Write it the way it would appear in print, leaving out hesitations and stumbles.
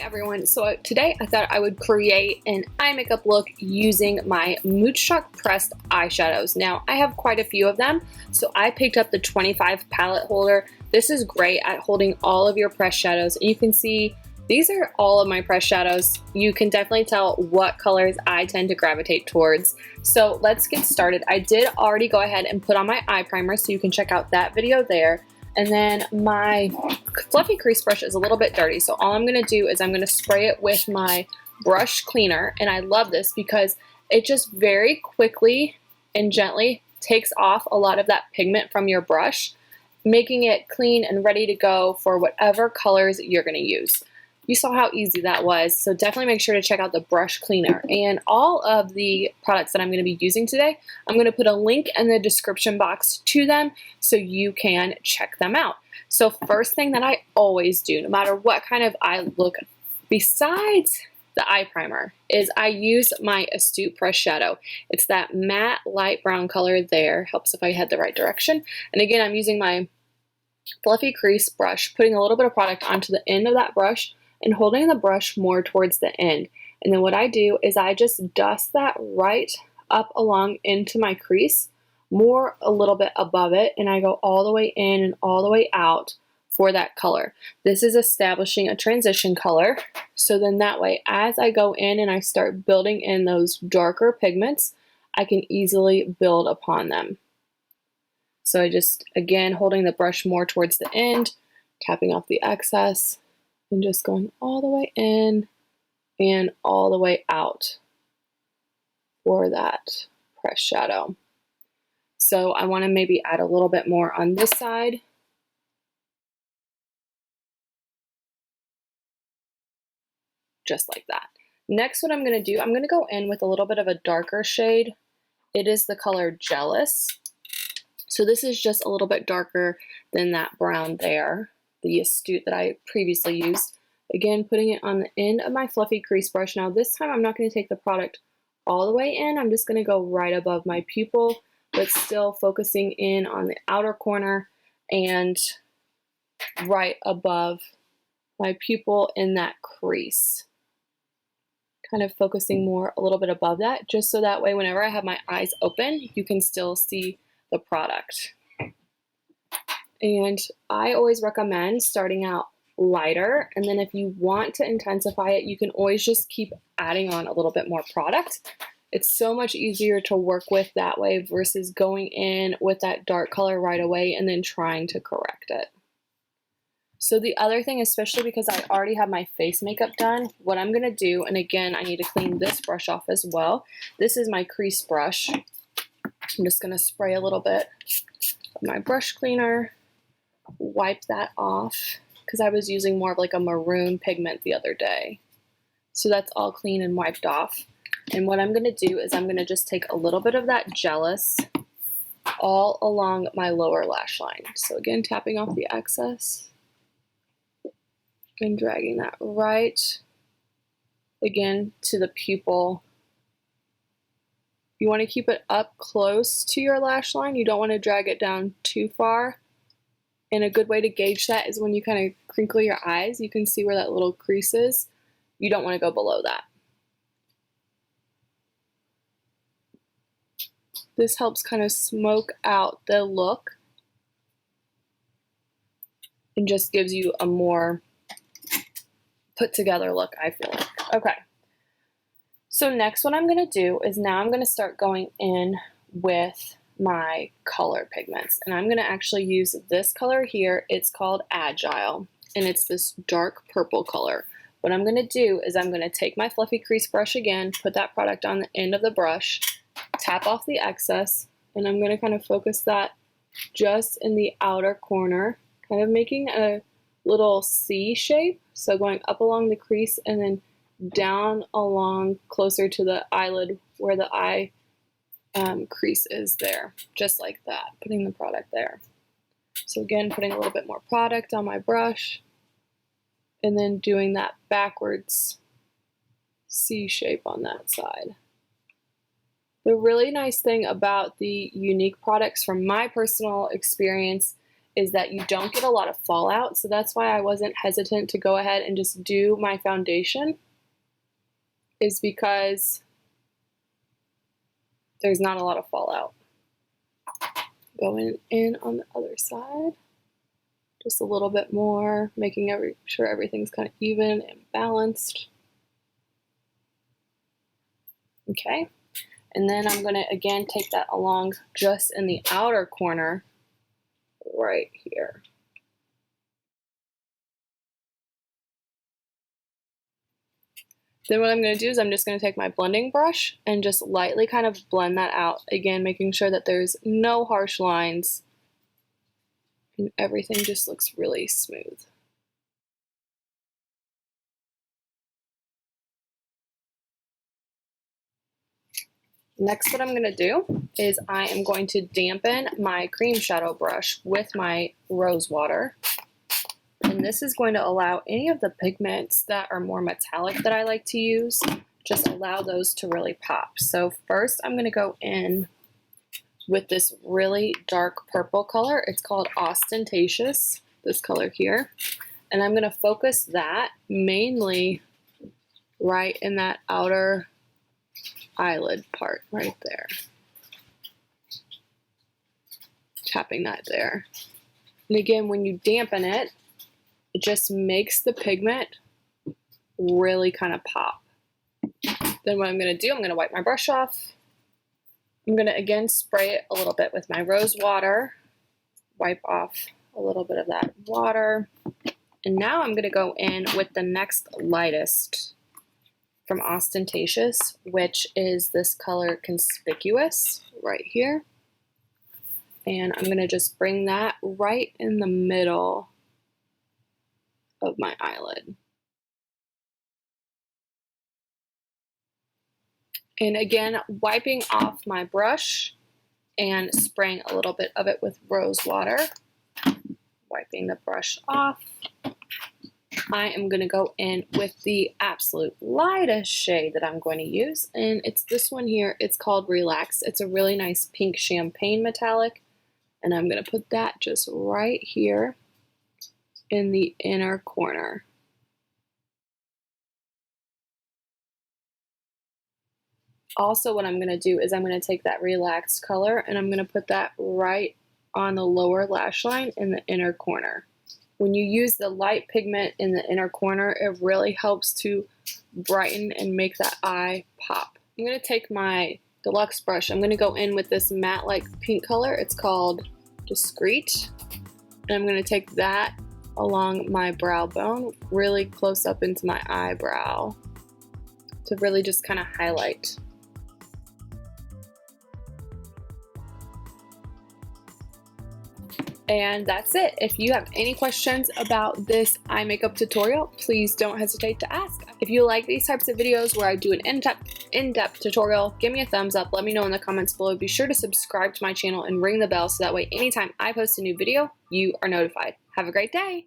Everyone, so today I thought I would create an eye makeup look using my Moodstruck pressed eyeshadows. Now I have quite a few of them, so I picked up the 25 palette holder. This is great at holding all of your pressed shadows, and you can see these are all of my pressed shadows. You can definitely tell what colors I tend to gravitate towards. So let's get started. I did already go ahead and put on my eye primer, so you can check out that video there. And then my fluffy crease brush is a little bit dirty, so all I'm going to do is I'm going to spray it with my brush cleaner. And I love this because it just very quickly and gently takes off a lot of that pigment from your brush, making it clean and ready to go for whatever colors you're going to use. You saw how easy that was, so definitely make sure to check out the brush cleaner. And all of the products that I'm going to be using today, I'm going to put a link in the description box to them so you can check them out. So first thing that I always do, no matter what kind of eye look, besides the eye primer, is I use my Astute Press Shadow. It's that matte light brown color there. Helps if I head the right direction. And again, I'm using my fluffy crease brush, putting a little bit of product onto the end of that brush and holding the brush more towards the end. And then what I do is I just dust that right up along into my crease, more a little bit above it, and I go all the way in and all the way out for that color. This is establishing a transition color, so then that way as I go in and I start building in those darker pigments, I can easily build upon them. So I just, again, holding the brush more towards the end, tapping off the excess, and just going all the way in and all the way out for that press shadow. So I want to maybe add a little bit more on this side. Just like that. Next, what I'm going to do, I'm going to go in with a little bit of a darker shade. It is the color Jealous. So this is just a little bit darker than that brown there, the Astute that I previously used. Again, putting it on the end of my fluffy crease brush. Now this time I'm not going to take the product all the way in. I'm just going to go right above my pupil, but still focusing in on the outer corner and right above my pupil in that crease. Kind of focusing more a little bit above that, just so that way whenever I have my eyes open, you can still see the product. And I always recommend starting out lighter, and then if you want to intensify it, you can always just keep adding on a little bit more product. It's so much easier to work with that way versus going in with that dark color right away and then trying to correct it. So the other thing, especially because I already have my face makeup done, what I'm going to do, and again, I need to clean this brush off as well. This is my crease brush. I'm just going to spray a little bit of my brush cleaner, wipe that off, because I was using more of like a maroon pigment the other day. So that's all clean and wiped off. And what I'm going to do is I'm going to just take a little bit of that Jealous all along my lower lash line. So again, tapping off the excess and dragging that right again to the pupil. You want to keep it up close to your lash line. You don't want to drag it down too far. And a good way to gauge that is when you kind of crinkle your eyes, you can see where that little crease is. You don't want to go below that. This helps kind of smoke out the look and just gives you a more put together look, I feel like. Okay. So next what I'm going to do is now I'm going to start going in with my color pigments, and I'm going to actually use this color here. It's called Agile, and it's this dark purple color. What I'm going to do is I'm going to take my fluffy crease brush again, put that product on the end of the brush, tap off the excess, and I'm going to kind of focus that just in the outer corner, kind of making a little C shape, so going up along the crease and then down along closer to the eyelid where the eye crease is there, just like that, putting the product there. So again, putting a little bit more product on my brush and then doing that backwards C shape on that side. The really nice thing about the Younique products from my personal experience is that you don't get a lot of fallout. So that's why I wasn't hesitant to go ahead and just do my foundation, is because there's not a lot of fallout. Going in on the other side, just a little bit more, making sure everything's kind of even and balanced. Okay, and then I'm going to again take that along just in the outer corner right here. Then what I'm going to do is I'm just going to take my blending brush and just lightly kind of blend that out. Again, making sure that there's no harsh lines and everything just looks really smooth. Next, what I'm going to do is I am going to dampen my cream shadow brush with my rose water. And this is going to allow any of the pigments that are more metallic that I like to use, just allow those to really pop. So first I'm going to go in with this really dark purple color. It's called Ostentatious, this color here. And I'm going to focus that mainly right in that outer eyelid part right there. Tapping that there. And again, when you dampen it, it just makes the pigment really kind of pop. Then what I'm going to do, I'm going to wipe my brush off. I'm going to again spray it a little bit with my rose water. Wipe off a little bit of that water. And now I'm going to go in with the next lightest from Ostentatious, which is this color Conspicuous right here. And I'm going to just bring that right in the middle of my eyelid. And again, wiping off my brush and spraying a little bit of it with rose water. Wiping the brush off. I am going to go in with the absolute lightest shade that I'm going to use, and it's this one here. It's called Relax. It's a really nice pink champagne metallic, and I'm going to put that just right here in the inner corner. Also, what I'm going to do is I'm going to take that relaxed color and I'm going to put that right on the lower lash line in the inner corner. When you use the light pigment in the inner corner, it really helps to brighten and make that eye pop. I'm going to take my Deluxe brush. I'm going to go in with this matte-like pink color. It's called Discreet. And I'm going to take that along my brow bone, really close up into my eyebrow to really just kind of highlight. And that's it. If you have any questions about this eye makeup tutorial, please don't hesitate to ask. If you like these types of videos where I do an in-depth tutorial, give me a thumbs up. Let me know in the comments below. Be sure to subscribe to my channel and ring the bell so that way anytime I post a new video, you are notified. Have a great day.